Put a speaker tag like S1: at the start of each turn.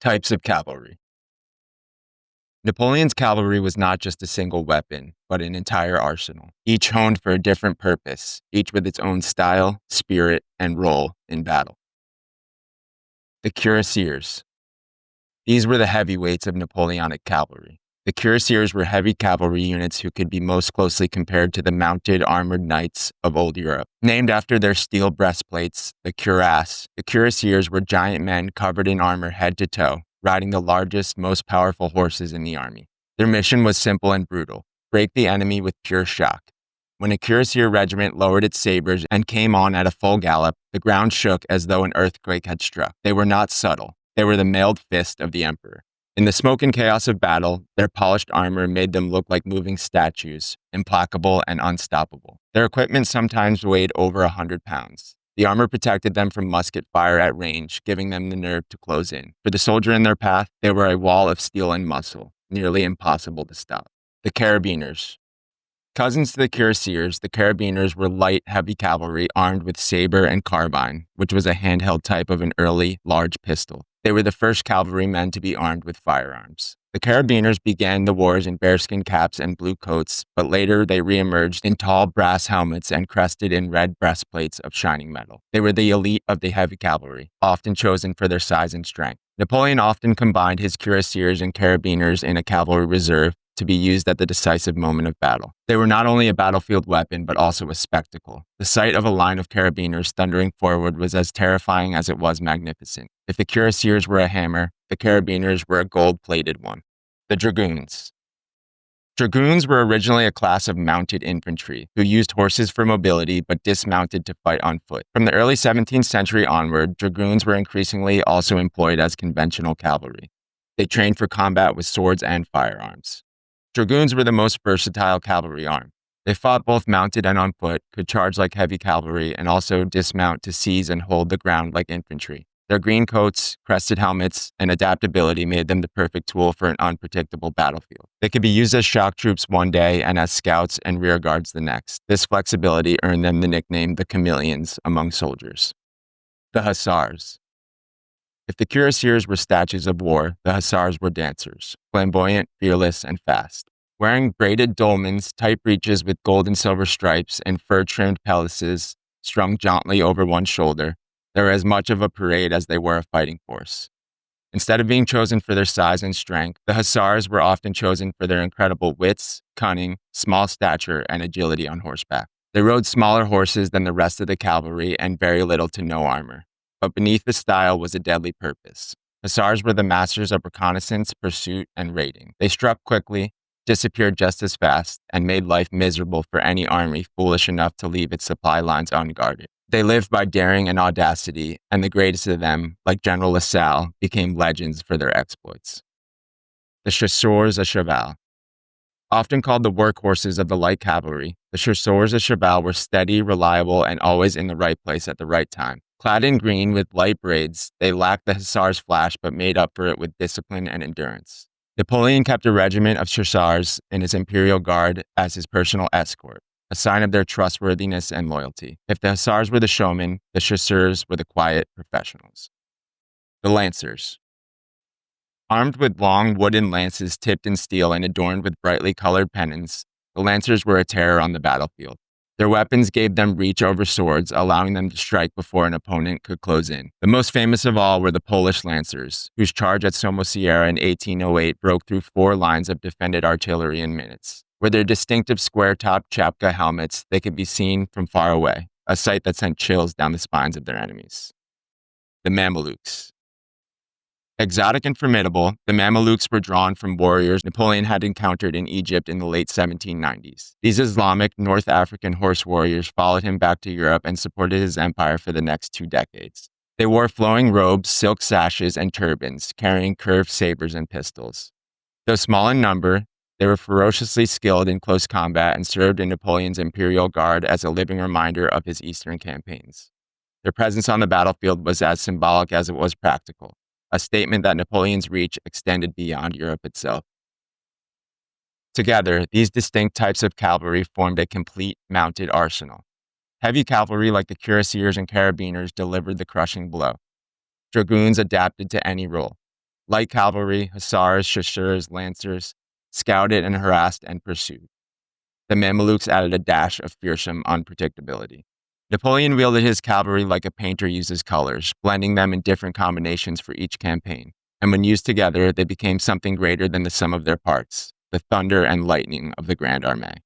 S1: Types of cavalry. Napoleon's cavalry was not just a single weapon, but an entire arsenal, each honed for a different purpose, each with its own style, spirit, and role in battle. The Cuirassiers. These were the heavyweights of Napoleonic cavalry. The Cuirassiers were heavy cavalry units who could be most closely compared to the mounted armored knights of old Europe. Named after their steel breastplates, the cuirass, the Cuirassiers were giant men covered in armor head to toe, riding the largest, most powerful horses in the army. Their mission was simple and brutal: break the enemy with pure shock. When a Cuirassier regiment lowered its sabers and came on at a full gallop, the ground shook as though an earthquake had struck. They were not subtle. They were the mailed fist of the emperor. In the smoke and chaos of battle, their polished armor made them look like moving statues, implacable and unstoppable. Their equipment sometimes weighed over 100 pounds. The armor protected them from musket fire at range, giving them the nerve to close in. For the soldier in their path, they were a wall of steel and muscle, nearly impossible to stop. The Carabiners. Cousins to the Cuirassiers, the Carabiners were light, heavy cavalry armed with saber and carbine, which was a handheld type of an early, large pistol. They were the first cavalrymen to be armed with firearms. The Carabiners began the wars in bearskin caps and blue coats, but later they reemerged in tall brass helmets and crested in red breastplates of shining metal. They were the elite of the heavy cavalry, often chosen for their size and strength. Napoleon often combined his Cuirassiers and Carabiners in a cavalry reserve to be used at the decisive moment of battle. They were not only a battlefield weapon, but also a spectacle. The sight of a line of Carabiners thundering forward was as terrifying as it was magnificent. If the Cuirassiers were a hammer, the Carabiners were a gold-plated one. The Dragoons. Dragoons were originally a class of mounted infantry who used horses for mobility but dismounted to fight on foot. From the early 17th century onward, dragoons were increasingly also employed as conventional cavalry. They trained for combat with swords and firearms. Dragoons were the most versatile cavalry arm. They fought both mounted and on foot, could charge like heavy cavalry, and also dismount to seize and hold the ground like infantry. Their green coats, crested helmets, and adaptability made them the perfect tool for an unpredictable battlefield. They could be used as shock troops one day and as scouts and rear guards the next. This flexibility earned them the nickname the chameleons among soldiers. The Hussars. If the Cuirassiers were statues of war, the Hussars were dancers, flamboyant, fearless, and fast. Wearing braided dolmans, tight breeches with gold and silver stripes, and fur-trimmed pelisses strung jauntily over one shoulder, they were as much of a parade as they were a fighting force. Instead of being chosen for their size and strength, the Hussars were often chosen for their incredible wits, cunning, small stature, and agility on horseback. They rode smaller horses than the rest of the cavalry and very little to no armor. But beneath the style was a deadly purpose. Hussars were the masters of reconnaissance, pursuit, and raiding. They struck quickly, disappeared just as fast, and made life miserable for any army foolish enough to leave its supply lines unguarded. They lived by daring and audacity, and the greatest of them, like General Lasalle, became legends for their exploits. The Chasseurs à Cheval. Often called the workhorses of the light cavalry, the Chasseurs à Cheval were steady, reliable, and always in the right place at the right time. Clad in green with light braids, they lacked the Hussars' flash but made up for it with discipline and endurance. Napoleon kept a regiment of Chasseurs in his imperial guard as his personal escort, a sign of their trustworthiness and loyalty. If the Hussars were the showmen, the Chasseurs were the quiet professionals. The Lancers. Armed with long wooden lances tipped in steel and adorned with brightly colored pennons, the Lancers were a terror on the battlefield. Their weapons gave them reach over swords, allowing them to strike before an opponent could close in. The most famous of all were the Polish Lancers, whose charge at Somosierra in 1808 broke through 4 lines of defended artillery in minutes. With their distinctive square-topped chapka helmets, they could be seen from far away, a sight that sent chills down the spines of their enemies. The MAMALUKES. Exotic and formidable, the MAMALUKES were drawn from warriors Napoleon had encountered in Egypt in the late 1790s. These Islamic North African horse warriors followed him back to Europe and supported his empire for the next 2 decades. They wore flowing robes, silk sashes, and turbans, carrying curved sabers and pistols. Though small in number, they were ferociously skilled in close combat and served in Napoleon's imperial guard as a living reminder of his eastern campaigns. Their presence on the battlefield was as symbolic as it was practical, a statement that Napoleon's reach extended beyond Europe itself. Together, these distinct types of cavalry formed a complete mounted arsenal. Heavy cavalry like the Cuirassiers and Carabiners delivered the crushing blow. Dragoons adapted to any role. Light cavalry, hussars, chasseurs, lancers, scouted and harassed and pursued. The Mamalukes added a dash of fearsome unpredictability. Napoleon wielded his cavalry like a painter uses colors, blending them in different combinations for each campaign. And when used together, they became something greater than the sum of their parts, the thunder and lightning of the Grand Armée.